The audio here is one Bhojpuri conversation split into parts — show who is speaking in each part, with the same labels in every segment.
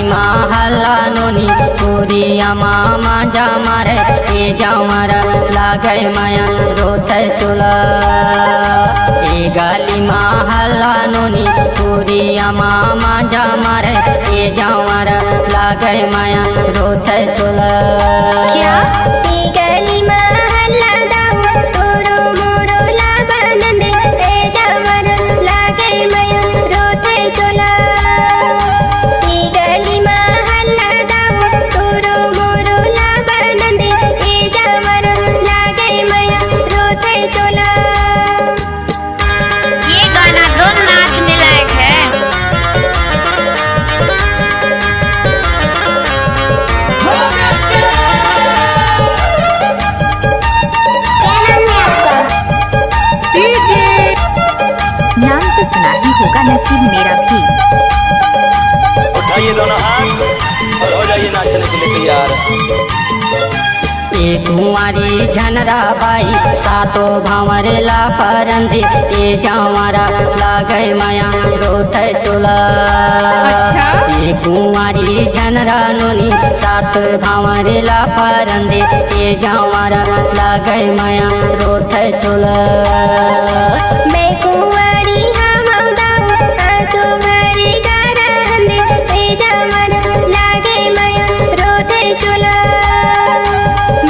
Speaker 1: महला नोनी पूरिया मामा जा मारे ए जामारा लागे माया रोते चोला। ए गाली महला नोनी पूरिया मामा जा मारे ए जामारा लागे माया रोते चोला।
Speaker 2: क्या गली महला दाऊ तोरो मोरो लाबनंद ए जामारा लागे माया रोते चोला।
Speaker 3: नाम तो सुना ही होगा नसीब मेरा भी।
Speaker 4: उठाइए दोनों हाथ और हो जाइए नाचने के लिए तैयार।
Speaker 1: ए कुंवारी झनरा बाई सातो भावरे ला परंदी ए जावारा लागे माया रोते चोला। ए कुंवारी झनरा नोनी सात भावरे ला परंदी ए जावारा लागे माया रोते चोला।
Speaker 2: मैं कुंवारी हम दाऊ आंसू भरी गारा हंदे ए जामारा लागे माया रोते चोला।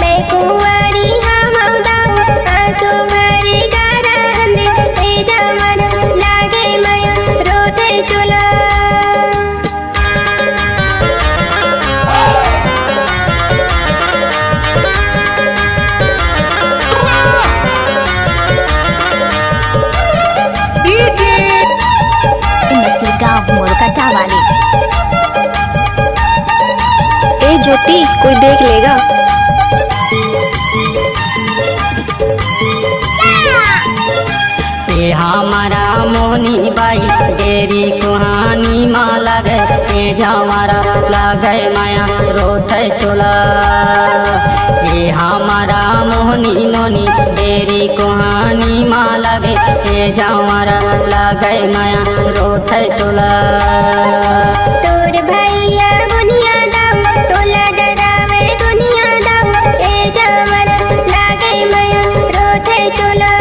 Speaker 2: मैं कुंवारी हम दाऊ आंसू भरी गारा हंदे ए जामारा लागे माया रोते चोला।
Speaker 3: गाँव मोरकटा वाले।
Speaker 5: ए ज्योति कोई देख लेगा।
Speaker 1: ए हमारा मोहनी बाई तेरी कुहानी माँ लगे ए जावारा लागे माया रोते चोला। ए हमारा मोहनी नोनी तेरी कुहानी माँ लगे ए जावारा लागे माया रोते चोला।
Speaker 2: तोर भैया बुनिया दाऊ तोला डरावे दुनिया दाऊ ए जामारा लागे माया रोते चोला।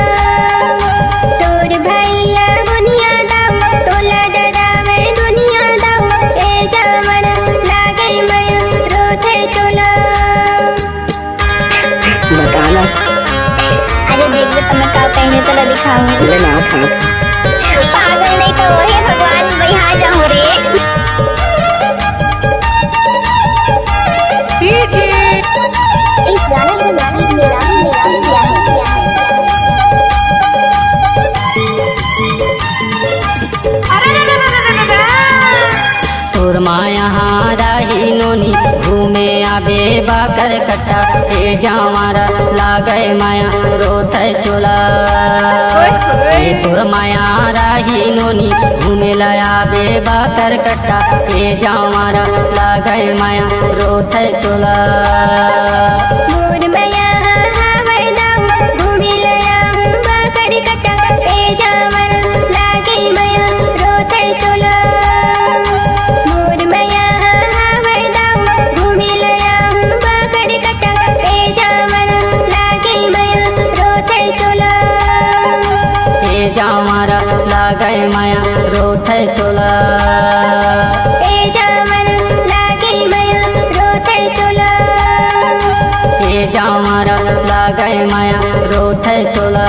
Speaker 2: तोर भैया बुनिया दाऊ तोला डरावे दुनिया दाऊ ए जामारा लागे माया रोते चोला।
Speaker 5: बताना।
Speaker 3: अरे देख लो तुम्हें क्या कहने चला दिखाऊं।
Speaker 5: ले ना उठा।
Speaker 3: पागल नहीं तो हे भगवान यहाँ जाऊँ रे। इस गाना को मेरा किया है।
Speaker 1: तोर माया हाराही नोनी घूमे आबे बाकर कट्टा ए जावारा लागे माया रोते चोला। ए तोर माया राही नोनी घूमे लाया बे बाकर कट्टा ए जावारा लागे माया रोते चोला।
Speaker 2: मोर मैया हवे दाऊ घूमी लया बाकर कट्टा ए जामारा लागे माया रोते चोला। मोर मैया हवे दाऊ घूमी लया बाकर कट्टा ए जामारा लागे माया रोते चोला।
Speaker 1: ए जावारा लागे माया रोते चोला।
Speaker 2: ए जामारा लागे माया रोते चोला।
Speaker 1: ए जावारा लागे माया रोते चोला।